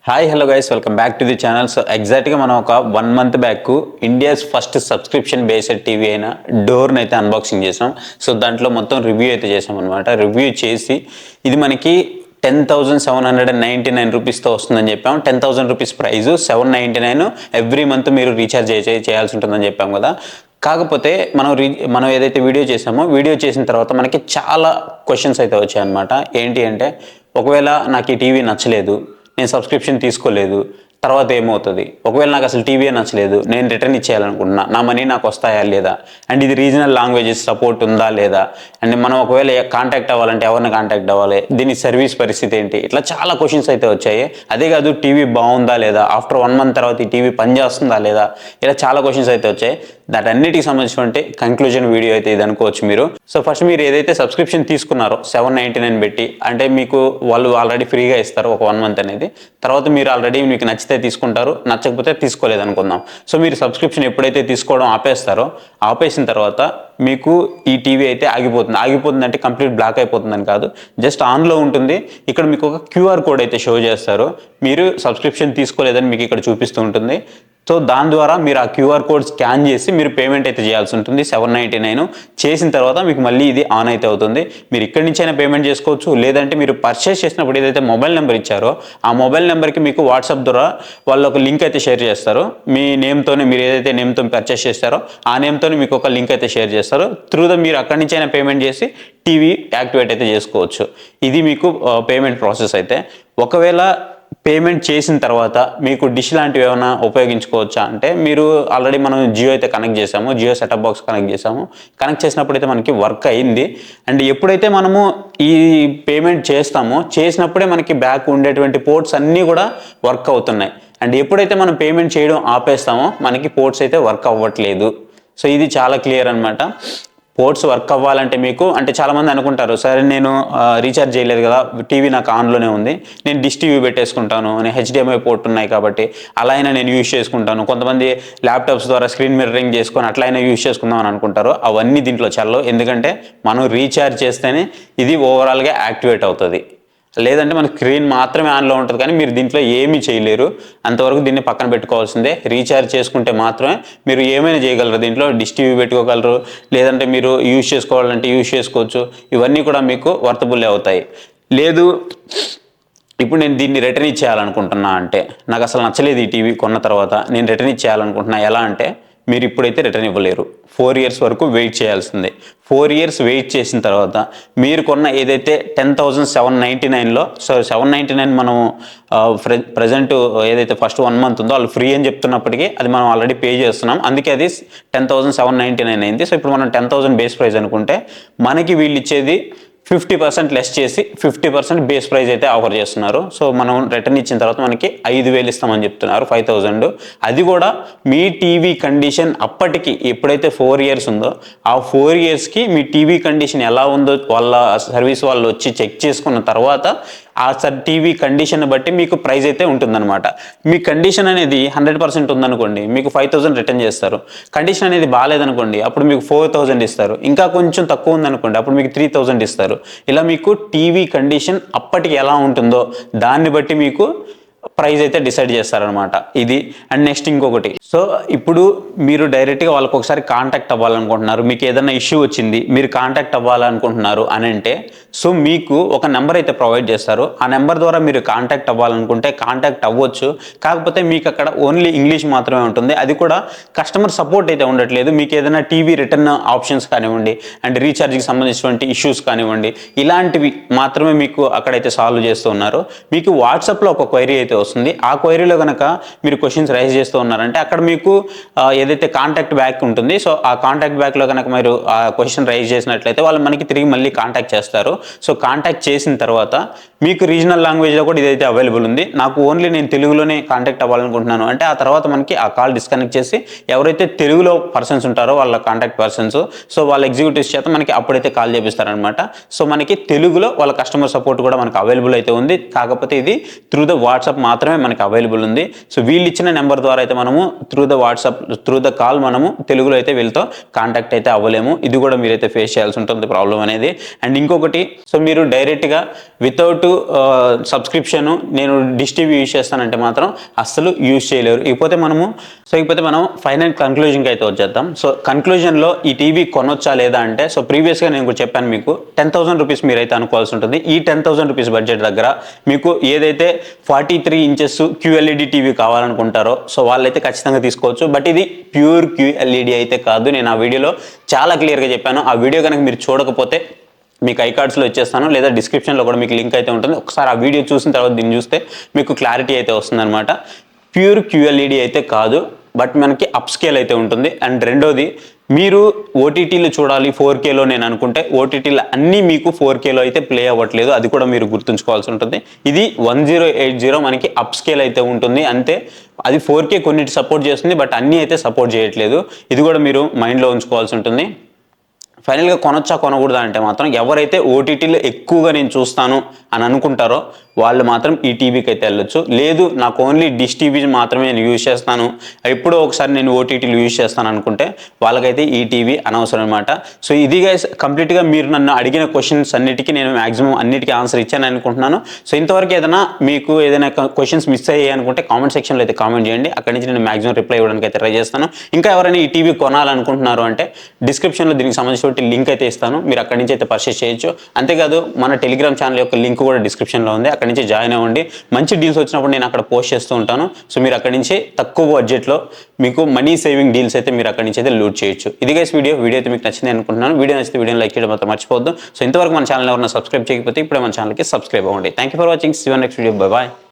Hi hello guys, welcome back to the channel. So ఎగ్జాక్ట్గా మనం ఒక 1 month back India's first subscription based TV అయిన డోర్ని అయితే unboxing చేసాం. సో దాంట్లో మొత్తం రివ్యూ అయితే చేసాం అనమాట. రివ్యూ చేసి ఇది మనకి 10,799 రూపీస్తో వస్తుందని చెప్పాం. 10,000 రూపీస్ ప్రైజు, 799 ఎవ్రీ మంత్ మీరు రీఛార్జ్ చేయాల్సి ఉంటుందని చెప్పాం కదా. కాకపోతే మనం ఏదైతే వీడియో చేసామో, వీడియో చేసిన తర్వాత మనకి చాలా క్వశ్చన్స్ అయితే వచ్చాయన్నమాట. ఏంటి అంటే, ఒకవేళ నాకు ఈ టీవీ నచ్చలేదు, నేను సబ్స్క్రిప్షన్ తీసుకోలేదు, తర్వాత ఏమవుతుంది? ఒకవేళ నాకు అసలు టీవీ నచ్చలేదు, నేను రిటర్న్ ఇచ్చేయాలనుకుంటున్నా, నా మనీ నాకు వస్తాయా లేదా? అండ్ ఇది రీజనల్ లాంగ్వేజెస్ సపోర్ట్ ఉందా లేదా? అండ్ మనం ఒకవేళ కాంటాక్ట్ అవ్వాలంటే ఎవరిని కాంటాక్ట్ అవ్వాలి? దీని సర్వీస్ పరిస్థితి ఏంటి? ఇట్లా చాలా క్వశ్చన్స్ అయితే వచ్చాయి. అదే కాదు, టీవీ బాగుందా లేదా, ఆఫ్టర్ 1 మంత్ తర్వాత ఈ టీవీ పనిచేస్తుందా లేదా, ఇలా చాలా క్వశ్చన్స్ అయితే వచ్చాయి. అన్నిటికి సంబంధించినటువంటి కంక్లూజన్ వీడియో అయితే ఇది అనుకోవచ్చు మీరు. సో ఫస్ట్ మీరు ఏదైతే సబ్స్క్రిప్షన్ తీసుకున్నారో 799 పెట్టి, అంటే మీకు వాళ్ళు ఆల్రెడీ ఫ్రీగా ఇస్తారు ఒక 1 మంత్ అనేది. తర్వాత మీరు ఆల్రెడీ మీకు నచ్చితే తీసుకుంటారు, నచ్చకపోతే తీసుకోలేదు అనుకుందాం. సో మీరు సబ్స్క్రిప్షన్ ఎప్పుడైతే తీసుకోవడం ఆపేస్తారో, ఆపేసిన తర్వాత మీకు ఈ టీవీ అయితే ఆగిపోతుంది అంటే కంప్లీట్ బ్లాక్ అయిపోతుందని కాదు, జస్ట్ ఆన్లో ఉంటుంది. ఇక్కడ మీకు ఒక క్యూఆర్ కోడ్ అయితే షో చేస్తారు. మీరు సబ్స్క్రిప్షన్ తీసుకోలేదని మీకు ఇక్కడ చూపిస్తూ ఉంటుంది. సో దాని ద్వారా మీరు ఆ క్యూఆర్ కోడ్ స్కాన్ చేసి మీరు పేమెంట్ అయితే చేయాల్సి ఉంటుంది. 799 చేసిన తర్వాత మీకు మళ్ళీ ఇది ఆన్ అయితే అవుతుంది. మీరు ఇక్కడి నుంచి అయినా పేమెంట్ చేసుకోవచ్చు, లేదంటే మీరు పర్చేస్ చేసినప్పుడు ఏదైతే మొబైల్ నెంబర్ ఇచ్చారో ఆ మొబైల్ నెంబర్కి మీకు వాట్సాప్ ద్వారా వాళ్ళు ఒక లింక్ అయితే షేర్ చేస్తారు. మీ నేమ్తోనే, మీరు ఏదైతే నేమ్తో పర్చేస్ చేస్తారో ఆ నేమ్తోనే మీకు ఒక లింక్ అయితే షేర్ చేస్తారు. మీరు అక్కడి నుంచి అయినా పేమెంట్ చేసి టీవీ యాక్టివేట్ అయితే చేసుకోవచ్చు. ఇది మీకు పేమెంట్ ప్రాసెస్ అయితే. ఒకవేళ పేమెంట్ చేసిన తర్వాత మీకు డిష్ లాంటివి ఏమైనా ఉపయోగించుకోవచ్చా అంటే, మీరు ఆల్రెడీ మనం జియో అయితే కనెక్ట్ చేసాము, జియో సెటప్ బాక్స్ కనెక్ట్ చేసాము. కనెక్ట్ చేసినప్పుడు అయితే మనకి వర్క్ అయింది. అండ్ ఎప్పుడైతే మనము ఈ పేమెంట్ చేసినప్పుడే మనకి బ్యాక్ ఉండేటువంటి పోర్ట్స్ అన్నీ కూడా వర్క్ అవుతున్నాయి. అండ్ ఎప్పుడైతే మనం పేమెంట్ చేయడం ఆపేస్తామో మనకి పోర్ట్స్ అయితే వర్క్ అవ్వట్లేదు. సో ఇది చాలా క్లియర్ అనమాట. పోర్ట్స్ వర్క్ అవ్వాలంటే మీకు, అంటే చాలామంది అనుకుంటారు, సరే నేను రీఛార్జ్ చేయలేదు కదా, టీవీ నాకు ఆన్లోనే ఉంది, నేను డిష్ టీవీ పెట్టేసుకుంటాను, నేను హెచ్డిఎంఐ పోర్ట్ ఉన్నాయి కాబట్టి అలా అయినా నేను యూజ్ చేసుకుంటాను. కొంతమంది ల్యాప్టాప్స్ ద్వారా స్క్రీన్ మిర్రరింగ్ చేసుకొని అట్లా అయినా యూజ్ చేసుకుందాం అని అనుకుంటారు. అవన్నీ దీంట్లో చల్లవు. ఎందుకంటే మనం రీఛార్జ్ చేస్తేనే ఇది ఓవరాల్గా యాక్టివేట్ అవుతుంది. లేదంటే మన స్క్రీన్ మాత్రమే ఆన్లో ఉంటుంది, కానీ మీరు దీంట్లో ఏమీ చేయలేరు. అంతవరకు దీన్ని పక్కన పెట్టుకోవాల్సిందే. రీఛార్జ్ చేసుకుంటే మాత్రమే మీరు ఏమైనా చేయగలరు. దీంట్లో డిష్ టీవీ పెట్టుకోగలరు, లేదంటే మీరు యూజ్ చేసుకోవాలంటే యూజ్ చేసుకోవచ్చు. ఇవన్నీ కూడా మీకు వర్తబుల్ అవుతాయి. లేదు, ఇప్పుడు నేను దీన్ని రిటర్న్ ఇచ్చేయాలనుకుంటున్నా అంటే, నాకు అసలు నచ్చలేదు ఈ టీవీ కొన్న తర్వాత, నేను రిటర్న్ ఇచ్చేయాలనుకుంటున్నా, ఎలా అంటే మీరు ఇప్పుడైతే రిటర్న్ ఇవ్వలేరు. 4 years వరకు వెయిట్ చేయాల్సిందే. 4 years వెయిట్ చేసిన తర్వాత మీరు కొన్న ఏదైతే 10,799లో, సో 799 మనం ప్రజెంట్ ఏదైతే ఫస్ట్ 1 మంత్ ఉందో వాళ్ళు ఫ్రీ అని చెప్తున్నప్పటికీ అది మనం ఆల్రెడీ పే చేస్తున్నాం, అందుకే అది 10,799 అయింది. సో ఇప్పుడు మనం 10,000 బేస్ ప్రైస్ అనుకుంటే మనకి వీళ్ళు ఇచ్చేది 50% లెస్ చేసి 50% బేస్ ప్రైస్ అయితే ఆఫర్ చేస్తున్నారు. సో మనం రిటర్న్ ఇచ్చిన తర్వాత మనకి 5,000 ఇస్తామని చెప్తున్నారు, 5,000. అది కూడా మీ టీవీ కండిషన్ అప్పటికి ఎప్పుడైతే 4 years ఉందో ఆ 4 yearsకి మీ టీవీ కండిషన్ ఎలా ఉందో వాళ్ళ సర్వీస్ వాళ్ళు వచ్చి చెక్ చేసుకున్న తర్వాత ఆ టీవీ కండిషన్ బట్టి మీకు ప్రైస్ అయితే ఉంటుందన్నమాట. మీ కండిషన్ అనేది 100% ఉందనుకోండి, మీకు 5,000 రిటర్న్ చేస్తారు. కండిషన్ అనేది బాగాలేదనుకోండి, అప్పుడు మీకు 4,000 ఇస్తారు. ఇంకా కొంచెం తక్కువ ఉందనుకోండి, అప్పుడు మీకు 3,000 ఇస్తారు. ఇలా మీకు టీవీ కండిషన్ అప్పటికి ఎలా ఉంటుందో దాన్ని బట్టి మీకు ప్రైస్ అయితే డిసైడ్ చేస్తారనమాట. ఇది. అండ్ నెక్స్ట్ ఇంకొకటి, సో ఇప్పుడు మీరు డైరెక్ట్గా వాళ్ళకి ఒకసారి కాంటాక్ట్ అవ్వాలనుకుంటున్నారు, మీకు ఏదైనా ఇష్యూ వచ్చింది, మీరు కాంటాక్ట్ అవ్వాలనుకుంటున్నారు అని అంటే, సో మీకు ఒక నెంబర్ అయితే ప్రొవైడ్ చేస్తారు. ఆ నెంబర్ ద్వారా మీరు కాంటాక్ట్ అవ్వాలనుకుంటే కాంటాక్ట్ అవ్వచ్చు. కాకపోతే మీకు అక్కడ ఓన్లీ ఇంగ్లీష్ మాత్రమే ఉంటుంది. అది కూడా కస్టమర్ సపోర్ట్ అయితే ఉండట్లేదు. మీకు ఏదైనా టీవీ రిటర్న్ ఆప్షన్స్ కానివ్వండి, అండ్ రీఛార్జ్కి సంబంధించినటువంటి ఇష్యూస్ కానివ్వండి, ఇలాంటివి మాత్రమే మీకు అక్కడైతే సాల్వ్ చేస్తూ ఉన్నారు. మీకు వాట్సాప్లో ఒక క్వైరీ అయితే వస్తుంది. ఆ క్వైరీలో కనుక మీరు క్వశ్చన్స్ రైజ్ చేస్తూ ఉన్నారంటే అక్కడ మీకు ఏదైతే కాంటాక్ట్ బ్యాక్ ఉంటుంది, సో ఆ కాంటాక్ట్ బ్యాక్లో కనుక మీరు ఆ క్వశ్చన్ రైజ్ చేసినట్లయితే వాళ్ళు మనకి తిరిగి మళ్ళీ కాంటాక్ట్ చేస్తారు. సో కాంటాక్ట్ చేసిన తర్వాత మీకు రీజనల్ లాంగ్వేజ్లో కూడా ఇదైతే అవైలబుల్ ఉంది. నాకు ఓన్లీ నేను తెలుగులోనే కాంటాక్ట్ అవ్వాలనుకుంటున్నాను అంటే, ఆ తర్వాత మనకి ఆ కాల్ డిస్కనెక్ట్ చేసి ఎవరైతే తెలుగులో పర్సన్స్ ఉంటారో వాళ్ళ కాంటాక్ట్ పర్సన్స్, సో వాళ్ళ ఎగ్జిక్యూటివ్స్ చేత మనకి అప్పుడైతే కాల్ చేపిస్తారనమాట. సో మనకి తెలుగులో వాళ్ళ కస్టమర్ సపోర్ట్ కూడా మనకు అవైలబుల్ అయితే ఉంది. కాకపోతే ఇది త్రూ ద వాట్సాప్ మాత్రమే మనకి అవైలబుల్ ఉంది. సో వీళ్ళు ఇచ్చిన నెంబర్ ద్వారా అయితే మనము త్రూ ద కాల్ మనము తెలుగులో అయితే వీళ్ళతో కాంటాక్ట్ అయితే అవ్వలేము. ఇది కూడా మీరైతే ఫేస్ చేయాల్సి ఉంటుంది ప్రాబ్లం అనేది. అండ్ ఇంకొకటి, సో మీరు డైరెక్ట్గా వితౌట్ సబ్స్క్రిప్షన్ నేను డిష్ టీవీ యూజ్ చేస్తానంటే మాత్రం అస్సలు యూజ్ చేయలేరు. ఇకపోతే మనం ఫైనల్ కన్క్లూజన్కి అయితే వచ్చేద్దాం. సో కన్క్లూజన్లో ఈ టీవీ కొనొచ్చా లేదా అంటే, సో ప్రీవియస్గా నేను కూడా చెప్పాను మీకు 10,000 రూపీస్ మీరైతే అనుకోవాల్సి ఉంటుంది. ఈ 10,000 రూపీస్ బడ్జెట్ దగ్గర మీకు ఏదైతే 43 ఇంచెస్ QLED టీవీ కావాలనుకుంటారో సో వాళ్ళైతే ఖచ్చితంగా తీసుకోవచ్చు. బట్ ఇది ప్యూర్ QLED అయితే కాదు. నేను ఆ వీడియోలో చాలా క్లియర్గా చెప్పాను. ఆ వీడియో కనుక మీరు చూడకపోతే మీకు ఐకార్డ్స్లో ఇచ్చేస్తాను, లేదా డిస్క్రిప్షన్లో కూడా మీకు లింక్ అయితే ఉంటుంది. ఒకసారి ఆ వీడియో చూసిన తర్వాత దీన్ని చూస్తే మీకు క్లారిటీ అయితే వస్తుందన్నమాట. ప్యూర్ QLED అయితే కాదు, బట్ మనకి అప్ స్కేల్ అయితే ఉంటుంది. అండ్ రెండోది, మీరు ఓటీటీలు చూడాలి 4Kలో నేను అనుకుంటే ఓటీటీలు అన్నీ మీకు 4Kలో అయితే ప్లే అవ్వట్లేదు. అది కూడా మీరు గుర్తుంచుకోవాల్సి ఉంటుంది. ఇది 1080 మనకి అప్ స్కేల్ అయితే ఉంటుంది అంతే. అది 4K కొన్నిటి సపోర్ట్ చేస్తుంది, బట్ అన్నీ అయితే సపోర్ట్ చేయట్లేదు. ఇది కూడా మీరు మైండ్లో ఉంచుకోవాల్సి ఉంటుంది. ఫైనల్గా కొనొచ్చా కొనకూడదా అంటే మాత్రం ఎవరైతే ఓటీటీలో ఎక్కువగా నేను చూస్తాను అని అనుకుంటారో వాళ్ళు మాత్రం ఈ టీవీకి అయితే వెళ్ళొచ్చు. లేదు నాకు ఓన్లీ డిష్ టీవీ మాత్రమే నేను యూజ్ చేస్తాను, ఎప్పుడో ఒకసారి నేను ఓటీటీలు యూజ్ చేస్తాను అనుకుంటే వాళ్ళకైతే ఈ టీవీ అనవసరం అనమాట. సో ఇది గైస్ కంప్లీట్గా మీరు నన్ను అడిగిన క్వశ్చన్స్ అన్నిటికీ నేను మ్యాక్సిమం అన్నిటికీ ఆన్సర్ ఇచ్చాను అనుకుంటున్నాను. సో ఇంతవరకు మీకు ఏదైనా క్వశ్చన్స్ మిస్ అయ్యాయి అనుకుంటే కామెంట్ సెక్షన్లో అయితే కామెంట్ చేయండి. అక్కడి నుంచి నేను మ్యాక్సిమం రిప్లై ఇవ్వడానికి అయితే ట్రై చేస్తాను. ఇంకా ఎవరైనా ఈ టీవీ కొనాలనుకుంటున్నారు అంటే డిస్క్రిప్షన్లో దీనికి సంబంధించిన లింక్ అయితే ఇస్తాను, మీరు అక్కడి నుంచి అయితే పర్చేస్ చేయొచ్చు. అంతేకాదు మన టెలిగ్రామ్ ఛానల్ యొక్క లింక్ కూడా డిస్క్రిప్షన్లో ఉంది, అక్కడి నుంచి జాయిన్ అవ్వండి. మంచి డీల్స్ వచ్చినప్పుడు నేను అక్కడ పోస్ట్ చేస్తూ ఉంటాను. సో మీరు అక్కడి నుంచి తక్కువ బడ్జెట్లో మీకు మనీ సేవింగ్ డీల్స్ అయితే మీరు అక్కడి నుంచి అయితే లూట్ చేయొచ్చు. ఇది గైస్ వీడియో అయితే మీకు నచ్చింది అనుకుంటున్నాను. వీడియో నచ్చితే వీడియోని లైక్ చేయడం మాత్రం మర్చిపోవద్దు. సో ఇంతవరకు మన ఛానల్ ఎవరైనా సబ్స్క్రైబ్ చేయకపోతే ఇప్పుడే మన ఛానల్కి సబ్స్క్రైబ్ అవ్వండి. Thank you for watching. See you next video. Bye bye.